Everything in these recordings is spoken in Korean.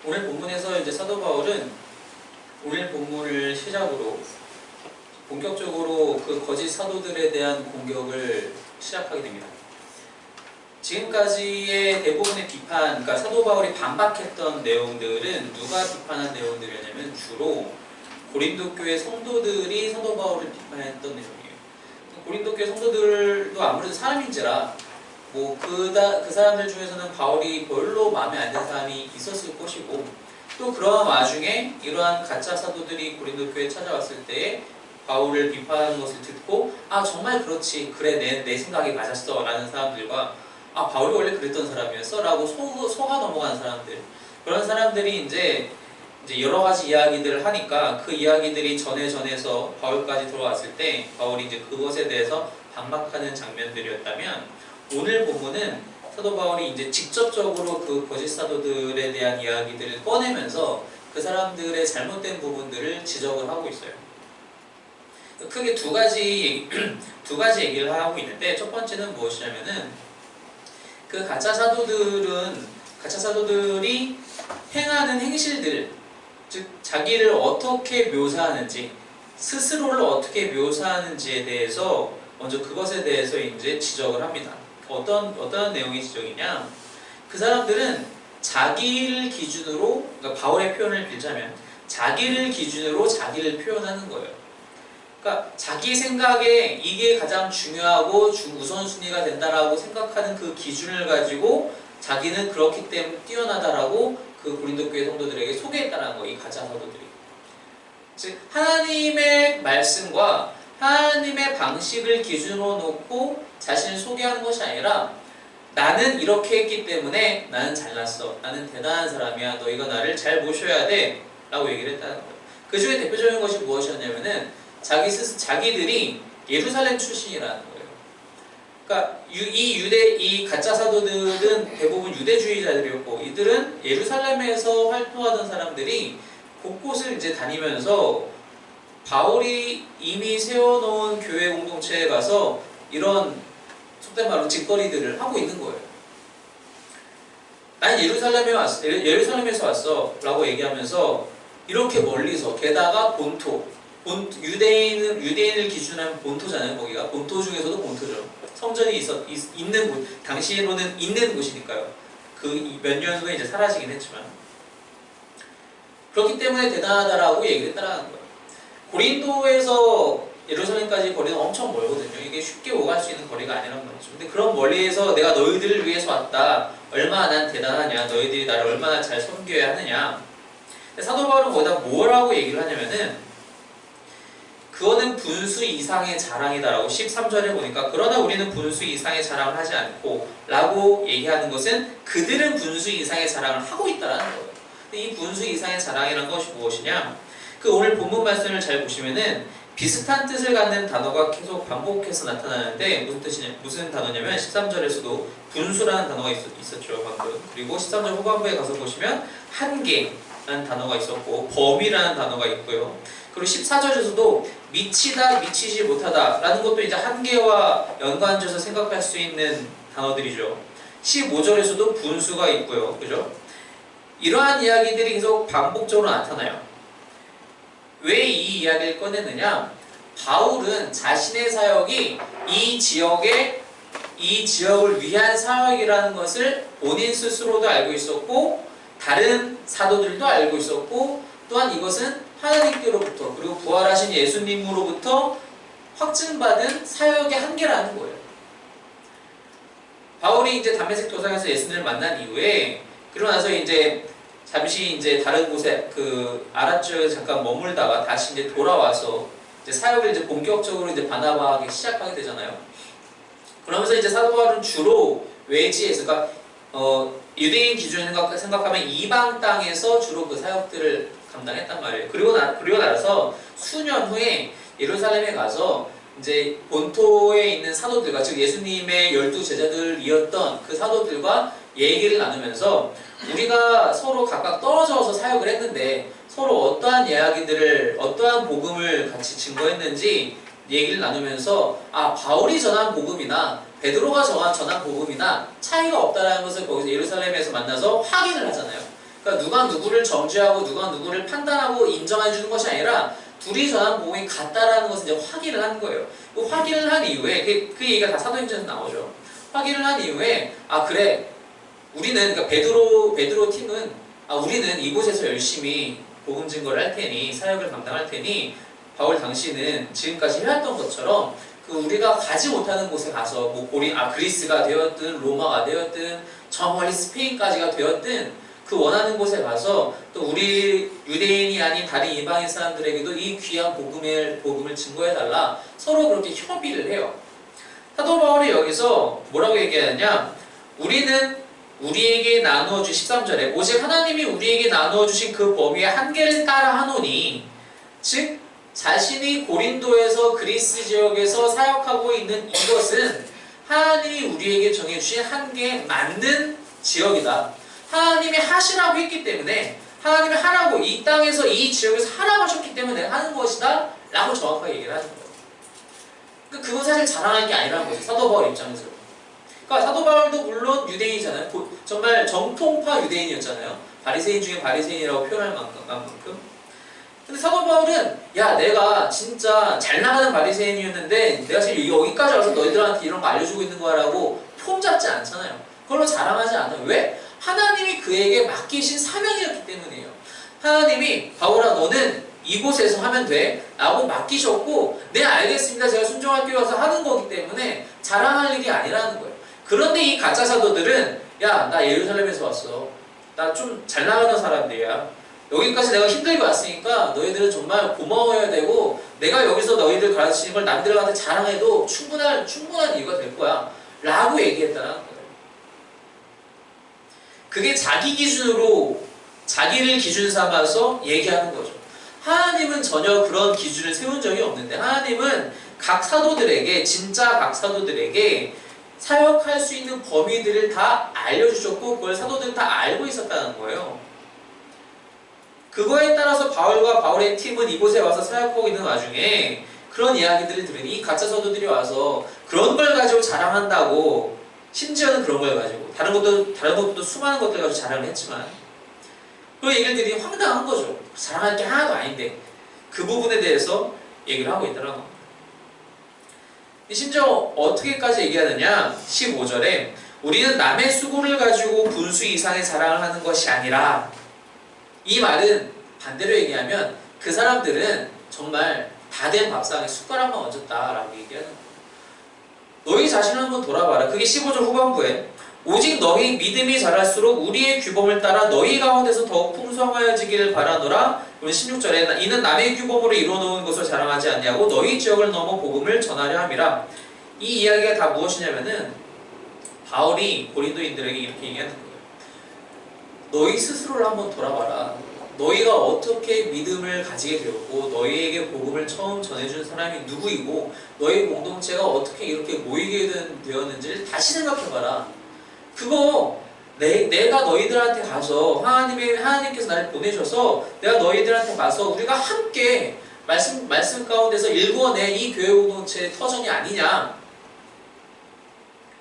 오늘 본문에서 이제 사도 바울은 오늘 본문을 시작으로 본격적으로 그 거짓 사도들에 대한 공격을 시작하게 됩니다. 지금까지의 대부분의 비판, 그러니까 사도 바울이 반박했던 내용들은 누가 비판한 내용들이냐면 주로 고린도 교회 성도들이 사도 바울을 비판했던 내용이에요. 고린도 교회 성도들도 아무래도 사람인지라 그 사람들 중에서는 바울이 별로 마음에 안 드는 사람이 있었을 것이고, 또 그러한 와중에 이러한 가짜 사도들이 고린도 교회에 찾아왔을 때에 바울을 비판하는 것을 듣고 정말 그렇지, 그래 내 생각이 맞았어 라는 사람들과 바울이 원래 그랬던 사람이었어 라고 속아 넘어간 사람들, 그런 사람들이 이제 여러 가지 이야기들을 하니까 그 이야기들이 전해서 바울까지 들어왔을 때 바울이 이제 그것에 대해서 반박하는 장면들이었다면, 오늘 본문은 사도 바울이 이제 직접적으로 그 거짓 사도들에 대한 이야기들을 꺼내면서 그 사람들의 잘못된 부분들을 지적을 하고 있어요. 크게 두 가지 얘기를 하고 있는데, 첫 번째는 무엇이냐면은 그 가짜 사도들이 행하는 행실들, 즉 자기를 어떻게 묘사하는지, 스스로를 어떻게 묘사하는지에 대해서 먼저 그것에 대해서 이제 지적을 합니다. 어떤 내용의 지적이냐? 그 사람들은 자기를 기준으로, 그러니까 바울의 표현을 빌자면 자기를 기준으로 자기를 표현하는 거예요. 그러니까 자기 생각에 이게 가장 중요하고 우선순위가 된다라고 생각하는 그 기준을 가지고 자기는 그렇기 때문에 뛰어나다라고 그 고린도 교회 성도들에게 소개했다는 거예요. 이 가짜 사도들이. 즉 하나님의 말씀과 하나님의 방식을 기준으로 놓고 자신을 소개하는 것이 아니라, 나는 이렇게 했기 때문에 나는 잘났어, 나는 대단한 사람이야, 너희가 나를 잘 모셔야 돼 라고 얘기를 했다는 거예요. 그 중에 대표적인 것이 무엇이었냐면은 자기들이 예루살렘 출신이라는 거예요. 그러니까 이 가짜 사도들은 대부분 유대주의자들이었고, 이들은 예루살렘에서 활동하던 사람들이 곳곳을 이제 다니면서 바울이 이미 세워놓은 교회 공동체에 가서 이런 속된 말로 짓거리들을 하고 있는 거예요. 난 예루살렘에서 왔어 라고 얘기하면서 이렇게 멀리서, 게다가 유대인을 기준으로 하면 본토잖아요. 거기가 본토 중에서도 본토죠. 성전이 있는 곳, 당시로는 있는 곳이니까요. 그 몇 년 후에 이제 사라지긴 했지만, 그렇기 때문에 대단하다라고 얘기를 했다라는 거예요. 고린도에서 예루살렘까지 거리는 엄청 멀거든요. 이게 쉽게 오갈 수 있는 거리가 아니란 말이죠. 근데 그런 멀리에서 내가 너희들을 위해서 왔다, 얼마나 난 대단하냐, 너희들이 나를 얼마나 잘 섬겨야 하느냐. 사도 바울은 거기다 뭐라고 얘기를 하냐면은, 그거는 분수 이상의 자랑이다라고 13절에 보니까, 그러나 우리는 분수 이상의 자랑을 하지 않고 라고 얘기하는 것은 그들은 분수 이상의 자랑을 하고 있다라는 거예요. 근데 이 분수 이상의 자랑이라는 것이 무엇이냐? 그 오늘 본문 말씀을 잘 보시면은 비슷한 뜻을 갖는 단어가 계속 반복해서 나타나는데, 무슨 단어냐면 13절에서도 분수라는 단어가 있었죠 방금. 그리고 13절 후반부에 가서 보시면 한계라는 단어가 있었고, 범위라는 단어가 있고요. 그리고 14절에서도 미치다, 미치지 못하다 라는 것도 이제 한계와 연관져서 생각할 수 있는 단어들이죠. 15절에서도 분수가 있고요. 그죠? 이러한 이야기들이 계속 반복적으로 나타나요. 왜 이 이야기를 꺼냈느냐? 바울은 자신의 사역이 이 지역을 위한 사역이라는 것을 본인 스스로도 알고 있었고, 다른 사도들도 알고 있었고, 또한 이것은 하나님께로부터, 그리고 부활하신 예수님으로부터 확증받은 사역의 한계라는 거예요. 바울이 이제 담메색 도상에서 예수님을 만난 이후에, 그러고 나서 잠시 다른 곳에 아랍 지역에 잠깐 머물다가 다시 돌아와서 사역을 본격적으로 바나바하기 시작하게 되잖아요. 그러면서 사도 바울은 주로 외지에서, 그러니까 유대인 기준으로 생각하면 이방 땅에서 주로 그 사역들을 감당했단 말이에요. 그리고 나서 수년 후에 예루살렘에 가서 본토에 있는 사도들과, 즉 예수님의 12제자들이었던 그 사도들과 얘기를 나누면서, 우리가 서로 각각 떨어져서 사역을 했는데 서로 어떠한 이야기들을, 어떠한 복음을 같이 증거했는지 얘기를 나누면서, 바울이 전한 복음이나 베드로가 전한 복음이나 차이가 없다는 것을 거기서 예루살렘에서 만나서 확인을 하잖아요. 그러니까 누가 누구를 정죄하고 누가 누구를 판단하고 인정해 주는 것이 아니라 둘이 전한 복음이 같다라는 것을 이제 확인을 한 거예요. 그 확인을 한 이후에 그 얘기가 다 사도행전에서 나오죠. 확인을 한 이후에 아 그래 우리는 그러니까 베드로 팀은 아 우리는 이곳에서 열심히 복음 증거를 할 테니 사역을 감당할 테니 바울 당신은 지금까지 해왔던 것처럼 그 우리가 가지 못하는 곳에 가서 뭐 그리스가 되었든 로마가 되었든 저 멀리 스페인까지가 되었든 그 원하는 곳에 가서 또 우리 유대인이 아닌 다른 이방인 사람들에게도 이 귀한 복음을 증거해달라 서로 그렇게 협의를 해요. 사도 바울이 여기서 뭐라고 얘기하느냐 우리는 우리에게 나누어 주신 13절에 오직 하나님이 우리에게 나누어 주신 그 범위의 한계를 따라 하노니 즉 자신이 고린도에서 그리스 지역에서 사역하고 있는 이것은 하나님이 우리에게 정해주신 한계에 맞는 지역이다. 하나님이 하시라고 했기 때문에 하나님이 하라고 이 땅에서 이 지역에서 하라고 하셨기 때문에 내가 하는 것이다 라고 정확하게 얘기를 하는 거예요. 그러니까 그건 사실 자랑할 게 아니라는 거죠. 사도 바울 입장에서. 그러니까 사도 바울도 물론 유대인이잖아요. 정말 정통파 유대인이었잖아요. 바리새인 중에 바리새인이라고 표현할 만큼. 근데 사도 바울은 야 내가 진짜 잘 나가는 바리새인이었는데 내가 지금 여기까지 와서 너희들한테 이런 거 알려주고 있는 거라고 폼 잡지 않잖아요. 그걸로 자랑하지 않아요. 왜? 하나님이 그에게 맡기신 사명이었기 때문이에요. 하나님이 바울아 너는 이곳에서 하면 돼 라고 맡기셨고 네 알겠습니다 제가 순종할게요 해서 하는 거기 때문에 자랑할 일이 아니라는 거예요. 그런데 이 가짜 사도들은 야 나 예루살렘에서 왔어. 나 좀 잘 나가는 사람들이야. 여기까지 내가 힘들게 왔으니까 너희들은 정말 고마워해야 되고 내가 여기서 너희들 가르치는 걸 남들한테 자랑해도 충분한 이유가 될 거야 라고 얘기했다는 거예요. 그게 자기 기준으로 자기를 기준 삼아서 얘기하는 거죠. 하나님은 전혀 그런 기준을 세운 적이 없는데 하나님은 각 사도들에게 진짜 각 사도들에게 사역할 수 있는 범위들을 다 알려주셨고 그걸 사도들은 다 알고 있었다는 거예요. 그거에 따라서 바울과 바울의 팀은 이곳에 와서 사역하고 있는 와중에 그런 이야기들을 들으니 이 가짜 사도들이 와서 그런 걸 가지고 자랑한다고 심지어는 그런 걸 가지고 다른 것도 수많은 것들 가지고 자랑을 했지만 그 얘기를 들으니 황당한 거죠. 자랑할 게 하나도 아닌데 그 부분에 대해서 얘기를 하고 있더라는 겁니다. 심지어 어떻게까지 얘기하느냐 15절에 우리는 남의 수고를 가지고 분수 이상의 자랑을 하는 것이 아니라 이 말은 반대로 얘기하면 그 사람들은 정말 다 된 밥상에 숟가락만 얹었다라고 얘기하는 거예요. 너희 자신을 한번 돌아봐라. 그게 15절 후반부에 오직 너희 믿음이 자랄수록 우리의 규범을 따라 너희 가운데서 더욱 풍성하여지기를 바라노라. 그리고 16절에 이는 남의 규범으로 이루어놓은 것을 자랑하지 않냐고 너희 지역을 넘어 복음을 전하려 함이라. 이 이야기가 다 무엇이냐면은 바울이 고린도인들에게 이렇게 얘기하는 거예요. 너희 스스로를 한번 돌아봐라. 너희가 어떻게 믿음을 가지게 되었고 너희에게 복음을 처음 전해준 사람이 누구이고 너희 공동체가 어떻게 이렇게 모이게 되었는지를 다시 생각해봐라. 그거 내가 너희들한테 가서 하나님께서 나를 보내셔서 내가 너희들한테 가서 우리가 함께 말씀 가운데서 일궈내 이 교회 공동체의 터전이 아니냐.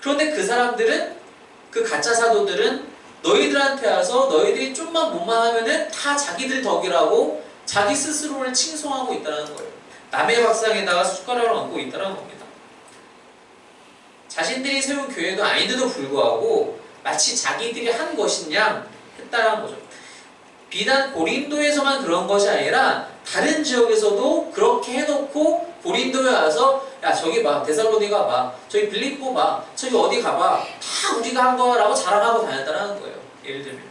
그런데 그 사람들은 그 가짜 사도들은 너희들한테 와서 너희들이 좀만 못만 하면은 다 자기들 덕이라고 자기 스스로를 칭송하고 있다는 거예요. 남의 밥상에다가 숟가락을 얹고 있다는 겁니다. 자신들이 세운 교회도 아닌데도 불구하고 마치 자기들이 한 것인 양 했다는 거죠. 비단 고린도에서만 그런 것이 아니라 다른 지역에서도 그렇게 해놓고 고린도에 와서 야 저기 봐 데살로니가 봐 저기 빌립보 봐 저기 어디 가봐 다 우리가 한 거라고 자랑하고 다녔다는 거예요. 예를 들면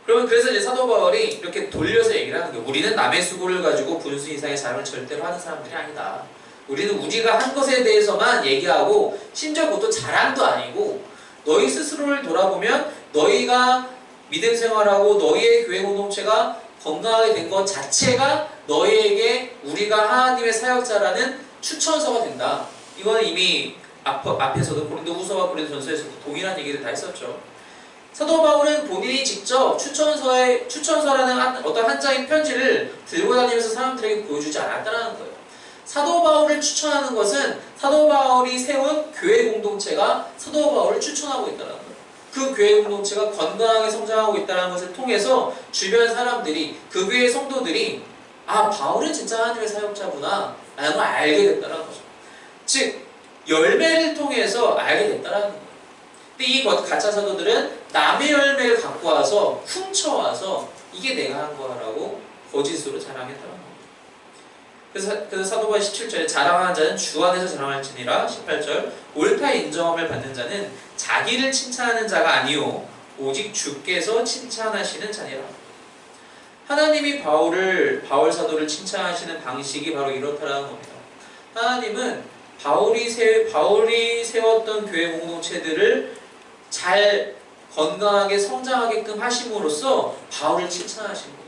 그러면 그래서 이제 사도 바울이 이렇게 돌려서 얘기를 하는 거예요. 우리는 남의 수고를 가지고 분수 이상의 자랑을 절대로 하는 사람들이 아니다. 우리는 우리가 한 것에 대해서만 얘기하고 심지어 그것도 자랑도 아니고 너희 스스로를 돌아보면 너희가 믿음 생활하고 너희의 교회 공동체가 건강하게 된 것 자체가 너희에게 우리가 하나님의 사역자라는 추천서가 된다. 이거는 이미 앞에서도 고린도후서와 고린도전서에서도 동일한 얘기를 다 했었죠. 사도 바울은 본인이 직접 추천서라는 어떤 한 장의 편지를 들고 다니면서 사람들에게 보여주지 않았다는 거예요. 사도 바울을 추천하는 것은 사도 바울이 세운 교회 공동체가 사도 바울을 추천하고 있다는 거예요. 그 교회 공동체가 건강하게 성장하고 있다는 것을 통해서 주변 사람들이, 그 교회 성도들이 아, 바울은 진짜 하나님의 사역자구나 라는 걸 알게 됐다는 거죠. 즉 열매를 통해서 알게 됐다는 거예요. 근데 이 가짜 사도들은 남의 열매를 갖고 와서 훔쳐와서 이게 내가 한 거라고 거짓으로 자랑했다는 거예요. 그래서 사도바울 17절에 자랑하는 자는 주 안에서 자랑할지니라. 18절 옳다 인정함을 받는 자는 자기를 칭찬하는 자가 아니요 오직 주께서 칭찬하시는 자니라. 하나님이 바울 사도를 칭찬하시는 방식이 바로 이렇다라는 겁니다. 하나님은 바울이 세웠던 교회 공동체들을 잘 건강하게 성장하게끔 하심으로써 바울을 칭찬하신 거예요.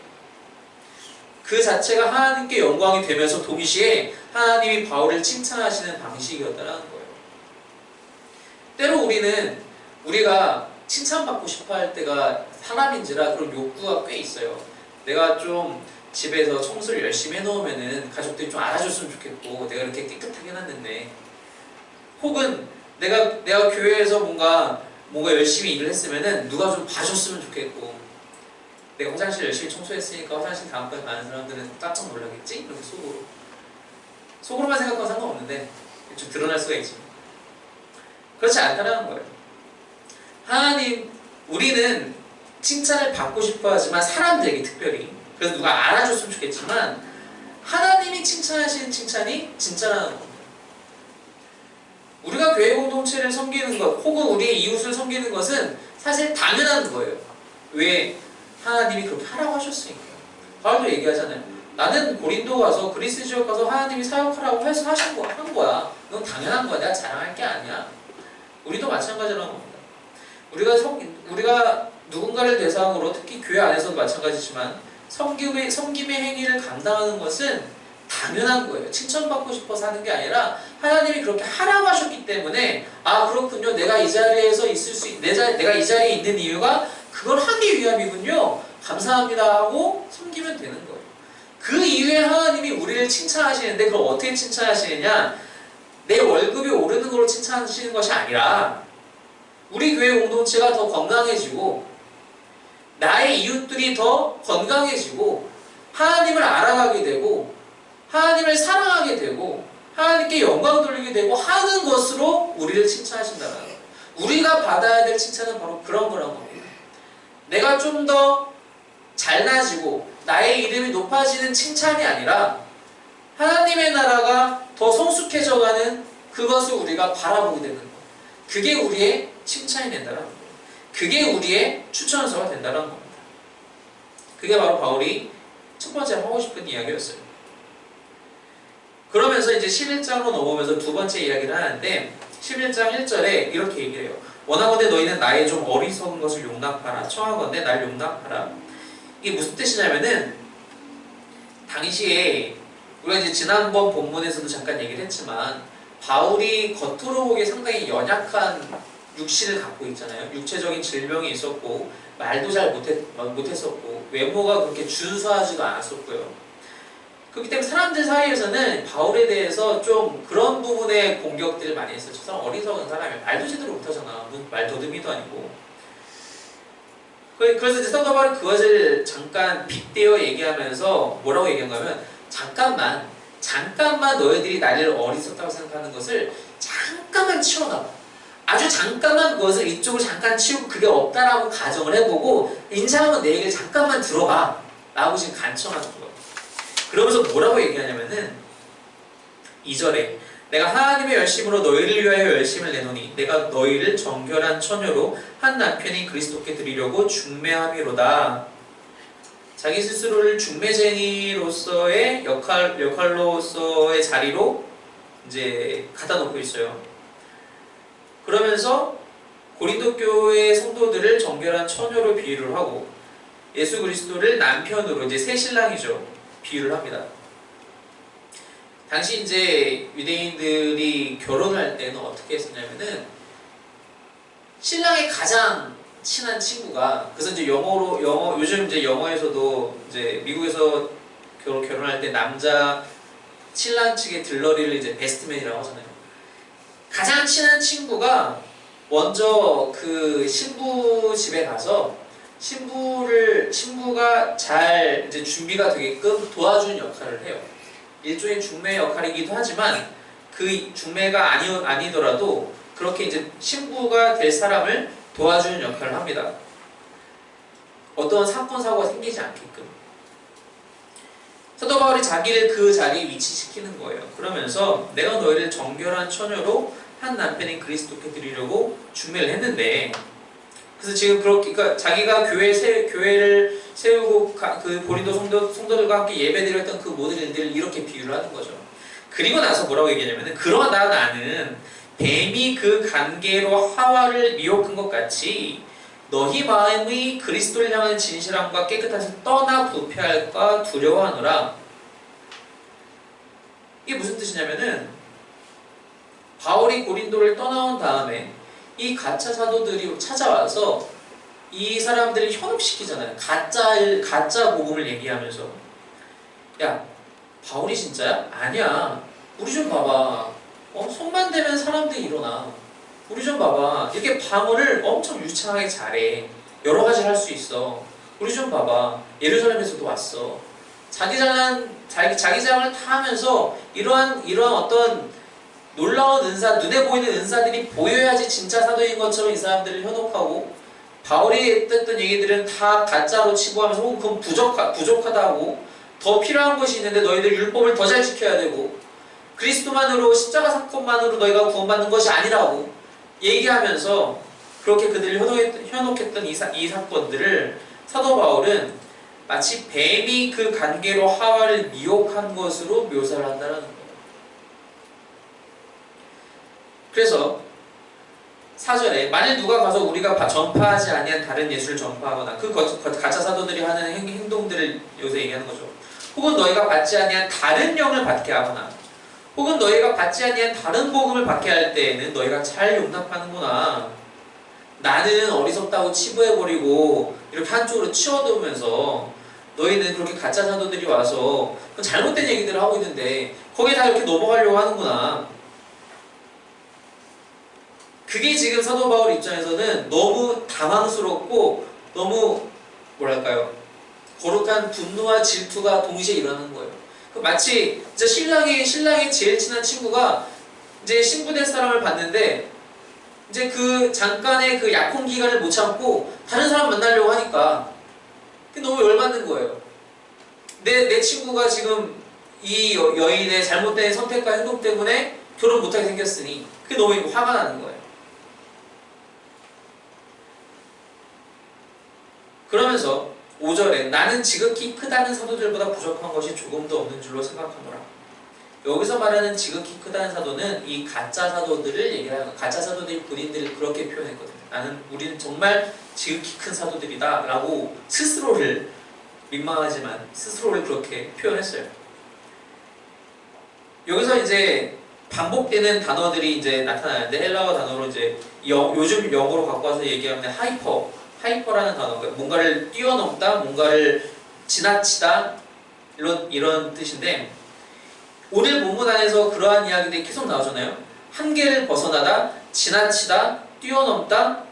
그 자체가 하나님께 영광이 되면서 동시에 하나님이 바울을 칭찬하시는 방식이었다는 거예요. 때로 우리가 칭찬받고 싶어 할 때가 사람인지라 그런 욕구가 꽤 있어요. 내가 좀 집에서 청소를 열심히 해놓으면은 가족들이 좀 알아줬으면 좋겠고, 내가 이렇게 깨끗하게 해놨는데, 혹은 내가 교회에서 뭔가 열심히 일을 했으면은 누가 좀 봐줬으면 좋겠고, 내가 화장실 열심히 청소했으니까 화장실 다음번에 가는 사람들은 깜짝 놀라겠지? 이렇게 속으로만 생각하면 상관없는데 좀 드러날 수가 있죠. 그렇지 않다는 거예요. 우리는 칭찬을 받고 싶어 하지만, 사람들에게 특별히, 그래서 누가 알아줬으면 좋겠지만, 하나님이 칭찬하시는 칭찬이 진짜라는 겁니다. 우리가 교회 공동체를 섬기는 것, 혹은 우리의 이웃을 섬기는 것은 사실 당연한 거예요. 왜? 하나님이 그렇게 하라고 하셨으니까. 바울도 얘기하잖아요. 나는 고린도 가서, 그리스 지역 가서 하나님이 사역하라고 해서 한 거야. 넌 당연한 거야. 내가 자랑할 게 아니야. 우리도 마찬가지라는 겁니다. 우리가 누군가를 대상으로, 특히 교회 안에서도 마찬가지지만 섬김의 행위를 감당하는 것은 당연한 거예요. 칭찬받고 싶어서 하는 게 아니라 하나님이 그렇게 하라고 하셨기 때문에, 아 그렇군요, 내가 이 자리에서 내가 이 자리에 있는 이유가 그걸 하기 위함이군요, 감사합니다 하고 섬기면 되는 거예요. 그 이후에 하나님이 우리를 칭찬하시는데, 그럼 어떻게 칭찬하시느냐, 내 월급이 오르는 걸로 칭찬하시는 것이 아니라 우리 교회 공동체가 더 건강해지고, 나의 이웃들이 더 건강해지고, 하나님을 알아가게 되고, 하나님을 사랑하게 되고, 하나님께 영광 돌리게 되고 하는 것으로 우리를 칭찬하신다는 거예요. 우리가 받아야 될 칭찬은 바로 그런 거란 겁니다. 내가 좀 더 잘나지고 나의 이름이 높아지는 칭찬이 아니라 하나님의 나라가 더 성숙해져가는 그것을 우리가 바라보게 되는 거예요. 그게 우리의 칭찬이 된다는 거예요. 그게 우리의 추천서가 된다는 겁니다. 그게 바로 바울이 첫 번째 하고 싶은 이야기였어요. 그러면서 이제 11장으로 넘어오면서 두 번째 이야기를 하는데, 11장 1절에 이렇게 얘기를 해요. 원하건대 너희는 나의 좀 어리석은 것을 용납하라. 청하건대 날 용납하라. 이게 무슨 뜻이냐면은, 당시에 우리가 이제 지난번 본문에서도 잠깐 얘기를 했지만, 바울이 겉으로 보기에 상당히 연약한 육신을 갖고 있잖아요. 육체적인 질병이 있었고, 말도 잘 못했었고, 외모가 그렇게 준수하지도 않았었고요. 그렇기 때문에 사람들 사이에서는 바울에 대해서 좀 그런 부분에 공격들을 많이 했어요. 저 사람 어리석은 사람이야. 말도 제대로 못하잖아. 말 더듬이도 아니고. 그래서 이제 사도 바울이 그것을 잠깐 빗대어 얘기하면서 뭐라고 얘기한가면, 잠깐만 너희들이 나를 어리석다고 생각하는 것을 잠깐만 치워놔봐. 아주 잠깐만 그것을 이쪽을 잠깐 치우고 그게 없다라고 가정을 해보고 인사하면 내 얘기를 잠깐만 들어봐 라고 지금 간청하는 거예요. 그러면서 뭐라고 얘기하냐면은 2절에 내가 하나님의 열심으로 너희를 위하여 열심을 내노니 내가 너희를 정결한 처녀로 한 남편이 그리스도께 드리려고 중매함이로다. 자기 스스로를 중매쟁이로서의 역할로서의 자리로 이제 갖다 놓고 있어요. 그러면서 고린도 교회 성도들을 정결한 처녀로 비유를 하고 예수 그리스도를 남편으로, 이제 새 신랑이죠, 비유를 합니다. 당시 이제 유대인들이 결혼할 때는 어떻게 했었냐면은 신랑의 가장 친한 친구가, 그래서 이제 요즘 이제 영어에서도 이제 미국에서 결혼할 때 남자 신랑 측의 들러리를 이제 베스트맨이라고 하잖아요. 가장 친한 친구가 먼저 그 신부 집에 가서 신부가 잘 이제 준비가 되게끔 도와주는 역할을 해요. 일종의 중매 역할이기도 하지만 그 중매가 아니더라도 그렇게 이제 신부가 될 사람을 도와주는 역할을 합니다. 어떤 사건 사고가 생기지 않게끔. 사도 바울이 자기를 그 자리에 위치시키는 거예요. 그러면서 내가 너희를 정결한 처녀로 한 남편인 그리스도께 드리려고 중매를 했는데, 그래서 지금 그러니까 자기가 교회를 세우고 그 고린도 성도들과 함께 예배드렸던 그 모든 일들을 이렇게 비유를 하는 거죠. 그리고 나서 뭐라고 얘기하냐면은, 그러나 나는 뱀이 그 관계로 하와를 미혹한 것 같이 너희 마음이 그리스도를 향하는 진실함과 깨끗함에서 떠나 부패할까 두려워하노라. 이게 무슨 뜻이냐면은, 바울이 고린도를 떠나온 다음에 이 가짜 사도들이 찾아와서 이 사람들을 현혹시키잖아요. 가짜 복음을 얘기하면서, 야, 바울이 진짜야? 아니야. 우리 좀 봐봐. 손만 대면 사람들이 일어나. 우리 좀 봐봐. 이렇게 방언을 엄청 유창하게 잘해. 여러 가지를 할 수 있어. 우리 좀 봐봐. 예루살렘에서도 왔어. 자기장을 다 하면서 이러한 어떤 놀라운 은사, 눈에 보이는 은사들이 보여야지 진짜 사도인 것처럼 이 사람들을 현혹하고, 바울이 했던 얘기들은 다 가짜로 치부하면서 혹은 그건 부족하다고, 더 필요한 것이 있는데 너희들 율법을 더 잘 지켜야 되고, 그리스도만으로 십자가 사건만으로 너희가 구원받는 것이 아니라고 얘기하면서 그렇게 그들을 현혹했던 이 사건들을 사도 바울은 마치 뱀이 그 관계로 하와를 미혹한 것으로 묘사를 한다는 거예요. 그래서 4절에 만일 누가 가서 우리가 전파하지 아니한 다른 예수를 전파하거나 그 가짜 사도들이 하는 행동들을 요새 얘기하는 거죠. 혹은 너희가 받지 아니한 다른 영을 받게 하거나 혹은 너희가 받지 아니한 다른 복음을 받게 할 때에는 너희가 잘 용납하는구나. 나는 어리석다고 치부해버리고 이렇게 한쪽으로 치워두면서 너희는 그렇게 가짜 사도들이 와서 잘못된 얘기들을 하고 있는데 거기에 다 이렇게 넘어가려고 하는구나. 그게 지금 사도 바울 입장에서는 너무 당황스럽고 너무 뭐랄까요, 거룩한 분노와 질투가 동시에 일어나는 거예요. 마치 진짜 신랑의 제일 친한 친구가 이제 신부될 사람을 봤는데 이제 그 잠깐의 그 약혼 기간을 못 참고 다른 사람 만나려고 하니까 너무 열받는 거예요. 내 친구가 지금 이 여인의 잘못된 선택과 행동 때문에 결혼 못하게 생겼으니 그게 너무 화가 나는 거예요. 그러면서 5절에 나는 지극히 크다는 사도들보다 부족한 것이 조금도 없는 줄로 생각하노라. 여기서 말하는 지극히 크다는 사도는 이 가짜 사도들을 얘기하는 거예요. 가짜 사도들이 본인들을 그렇게 표현했거든요. 우리는 정말 지극히 큰 사도들이다 라고 스스로를, 민망하지만 스스로를 그렇게 표현했어요. 여기서 이제 반복되는 단어들이 이제 나타나는데, 헬라어 단어로 이제 요즘 영어로 갖고 와서 얘기하면 하이퍼라는 단어가 뭔가를 뛰어넘다, 뭔가를 지나치다, 이런 뜻인데, 오늘 본문 안에서 그러한 이야기들이 계속 나오잖아요. 한계를 벗어나다, 지나치다, 뛰어넘다.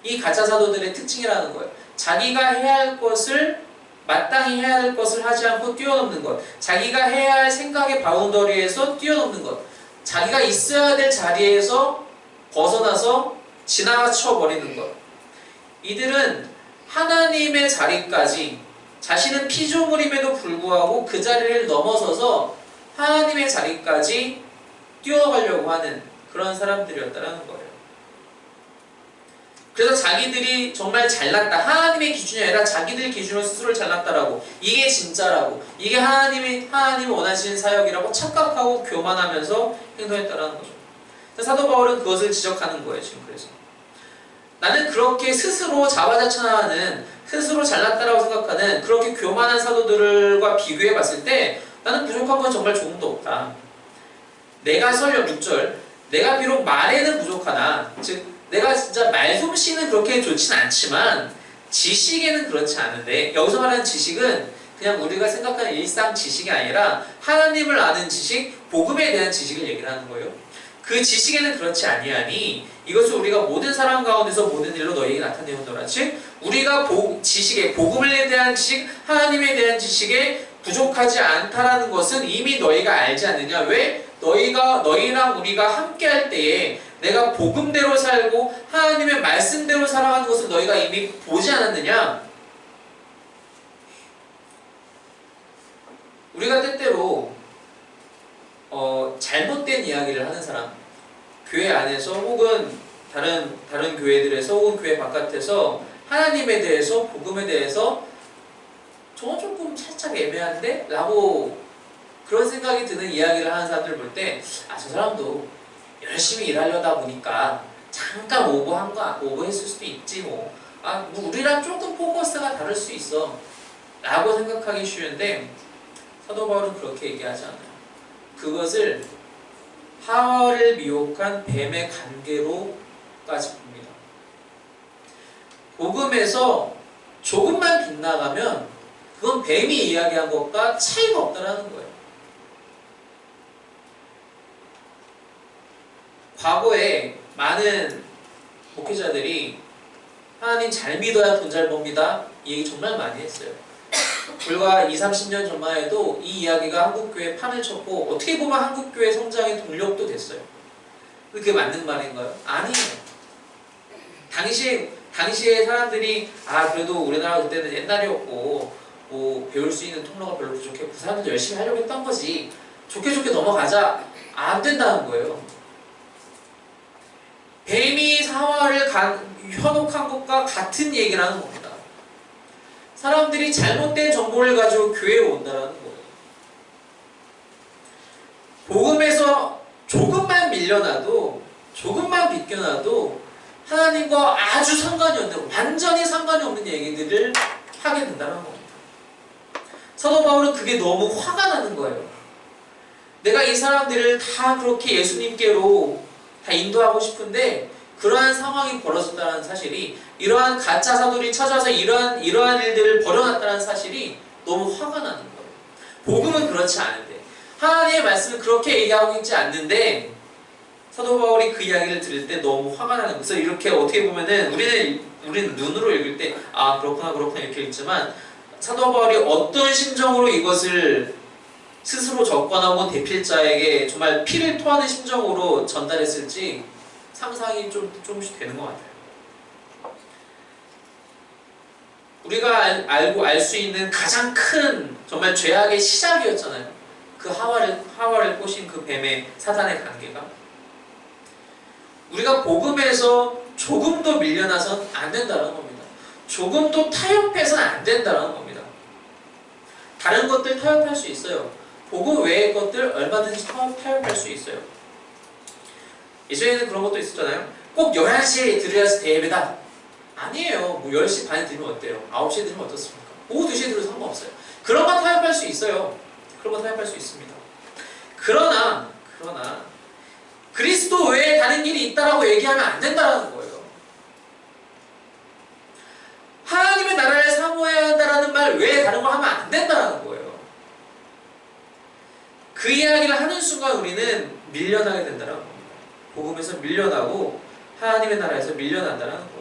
이 가짜 사도들의 특징이라는 거예요. 자기가 해야 할 것을, 마땅히 해야 할 것을 하지 않고 뛰어넘는 것, 자기가 해야 할 생각의 바운더리에서 뛰어넘는 것, 자기가 있어야 될 자리에서 벗어나서 지나쳐 버리는 것. 이들은 하나님의 자리까지, 자신은 피조물임에도 불구하고 그 자리를 넘어서서 하나님의 자리까지 뛰어가려고 하는 그런 사람들이었다는 거예요. 그래서 자기들이 정말 잘났다, 하나님의 기준이 아니라 자기들 기준으로 스스로를 잘났다라고, 이게 진짜라고, 이게 하나님이 원하시는 사역이라고 착각하고 교만하면서 행동했다는 거죠. 사도 바울은 그것을 지적하는 거예요. 지금 그래서 나는 그렇게 스스로 자화자찬하는, 스스로 잘났다라고 생각하는 그렇게 교만한 사도들과 비교해 봤을 때 나는 부족한 건 정말 조금도 없다. 내가 설령 6절, 내가 비록 말에는 부족하나, 즉 내가 진짜 말솜씨는 그렇게 좋진 않지만 지식에는 그렇지 않은데, 여기서 말하는 지식은 그냥 우리가 생각하는 일상 지식이 아니라 하나님을 아는 지식, 복음에 대한 지식을 얘기를 하는 거예요. 그 지식에는 그렇지 아니하니 이것을 우리가 모든 사람 가운데서 모든 일로 너희에게 나타내었노라. 즉 우리가 지식에 복음에 대한 지식, 하나님에 대한 지식에 부족하지 않다라는 것은 이미 너희가 알지 않느냐. 왜? 너희랑 우리가 함께 할 때에 내가 복음대로 살고 하나님의 말씀대로 살아가는 것을 너희가 이미 보지 않았느냐. 우리가 때때로 잘못된 이야기를 하는 사람, 교회 안에서 혹은 다른 교회들에서 혹은 교회 바깥에서 하나님에 대해서 복음에 대해서 저건 조금 살짝 애매한데? 라고 그런 생각이 드는 이야기를 하는 사람들 볼 때 저 사람도 열심히 일하려다 보니까 잠깐 오버했을 수도 있지 뭐 우리랑 조금 포커스가 다를 수 있어 라고 생각하기 쉬운데 사도 바울은 그렇게 얘기하지 않아요. 그것을 하와를 미혹한 뱀의 관계로까지 봅니다. 복음에서 조금만 빗나가면 그건 뱀이 이야기한 것과 차이가 없다는 거예요. 과거에 많은 목회자들이 하나님 잘 믿어야 돈 잘 법니다. 이 얘기 정말 많이 했어요. 불과 20-30년 전만 해도 이 이야기가 한국교회에 판을 쳤고 어떻게 보면 한국교회 성장의 동력도 됐어요. 그게 맞는 말인가요? 아니에요. 당시에 사람들이 그래도 우리나라 그때는 옛날이었고 뭐 배울 수 있는 통로가 별로 부족했고 그 사람들 열심히 하려고 했던 거지 좋게 넘어가자 안 된다는 거예요. 뱀이 사화를 현혹한 것과 같은 얘기를 하는 겁니다. 사람들이 잘못된 정보를 가지고 교회에 온다는 거예요. 복음에서 조금만 밀려나도 조금만 비껴나도 하나님과 아주 상관이 없는 완전히 상관이 없는 얘기들을 하게 된다는 겁니다. 사도 바울은 그게 너무 화가 나는 거예요. 내가 이 사람들을 다 그렇게 예수님께로 다 인도하고 싶은데 그러한 상황이 벌어졌다는 사실이 이러한 가짜 사도들이 찾아와서 이러한 일들을 벌여놨다는 사실이 너무 화가 나는 거예요. 복음은 그렇지 않은데 하나님의 말씀은 그렇게 얘기하고 있지 않는데 사도 바울이 그 이야기를 들을 때 너무 화가 나는 거예요. 그래서 이렇게 어떻게 보면은 우리는 눈으로 읽을 때 그렇구나 이렇게 읽지만 사도 바울이 어떤 심정으로 이것을 스스로 적거나 혹은 대필자에게 정말 피를 토하는 심정으로 전달했을지 상상이 조금씩 되는 것 같아요. 우리가 알고 알 수 있는 가장 큰 정말 죄악의 시작이었잖아요. 그 하와를 꼬신 그 뱀의 사단의 관계가. 우리가 복음에서 조금도 밀려나선 안 된다는 겁니다. 조금도 타협해서는 안 된다는 겁니다. 다른 것들 타협할 수 있어요. 복음 외의 것들 얼마든지 타협할 수 있어요. 예전에는 그런 것도 있었잖아요. 꼭 11시에 들어야지 대예배다. 아니에요. 뭐 10시 반에 들으면 어때요? 9시에 들으면 어떻습니까? 오후 2시에 들어도 상관없어요. 그런 건 타협할 수 있어요. 그런 건 타협할 수 있습니다. 그러나 그리스도 외에 다른 일이 있다라고 얘기하면 안 된다는 거예요. 하나님의 나라를 사모해야 한다라는 말 외에 다른 걸 하면 안 된다는 거예요. 그 이야기를 하는 순간 우리는 밀려나게 된다는 겁니다. 복음에서 밀려나고 하나님의 나라에서 밀려난다는 거예요.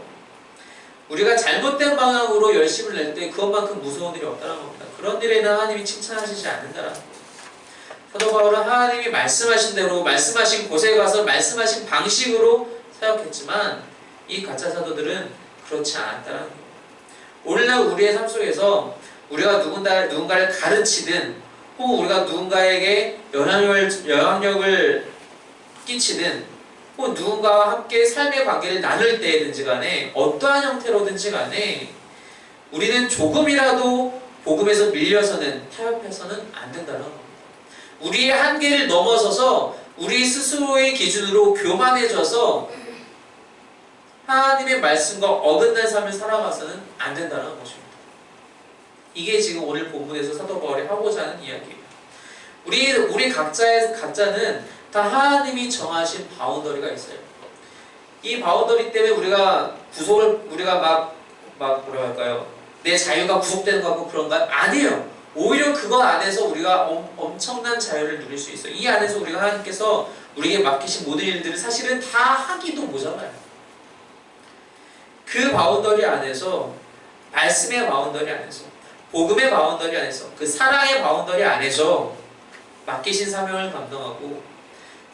우리가 잘못된 방향으로 열심을 낼 때 그것만큼 무서운 일이 없다는 겁니다. 그런 일에는 하나님이 칭찬하시지 않는다는 거예요. 사도 바울은 하나님이 말씀하신 대로 말씀하신 곳에 가서 말씀하신 방식으로 사역했지만 이 가짜 사도들은 그렇지 않았다는 거예요. 오늘날 우리의 삶 속에서 우리가 누군가를 가르치든 혹은 우리가 누군가에게 영향력을 끼치든 혹은 누군가와 함께 삶의 관계를 나눌 때든지 간에 어떠한 형태로든지 간에 우리는 조금이라도 복음에서 밀려서는 타협해서는 안 된다는 겁니다. 우리의 한계를 넘어서서 우리 스스로의 기준으로 교만해져서 하나님의 말씀과 어긋난 삶을 살아가서는 안 된다는 것입니다. 이게 지금 오늘 본문에서 사도 바울이 하고자 하는 이야기예요. 우리 각자는 다 하나님이 정하신 바운더리가 있어요. 이 바운더리 때문에 우리가 뭐라 할까요? 내 자유가 구속되는 것 같고 그런가요? 아니에요. 오히려 그거 안에서 우리가 엄청난 자유를 누릴 수 있어요. 이 안에서 우리가 하나님께서 우리에게 맡기신 모든 일들을 사실은 다 하기도 모자라요. 그 바운더리 안에서, 말씀의 바운더리 안에서, 복음의 바운더리 안에서, 그 사랑의 바운더리 안에서 맡기신 사명을 감당하고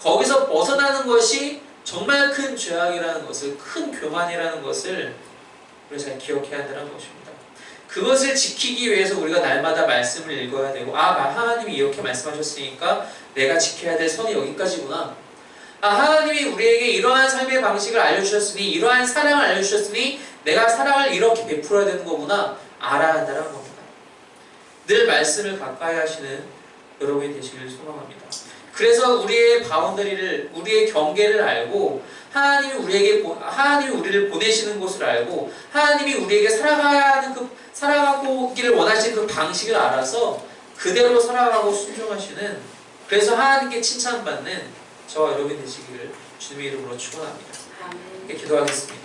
거기서 벗어나는 것이 정말 큰 죄악이라는 것을, 큰 교만이라는 것을 우리가 잘 기억해야 한다는 것입니다. 그것을 지키기 위해서 우리가 날마다 말씀을 읽어야 되고, 하나님이 이렇게 말씀하셨으니까 내가 지켜야 될 선이 여기까지구나. 하나님이 우리에게 이러한 삶의 방식을 알려주셨으니, 이러한 사랑을 알려주셨으니 내가 사랑을 이렇게 베풀어야 되는 거구나 알아야 한다는 겁니다. 늘 말씀을 가까이 하시는 여러분이 되시길 소망합니다. 그래서 우리의 바운더리를, 우리의 경계를 알고 하나님이 우리를 보내시는 곳을 알고 하나님이 우리에게 살아가기를 원하시는 그 방식을 알아서 그대로 살아가고 순종하시는, 그래서 하나님께 칭찬받는 저와 여러분이 되시기를 주님의 이름으로 축원합니다. 기도하겠습니다.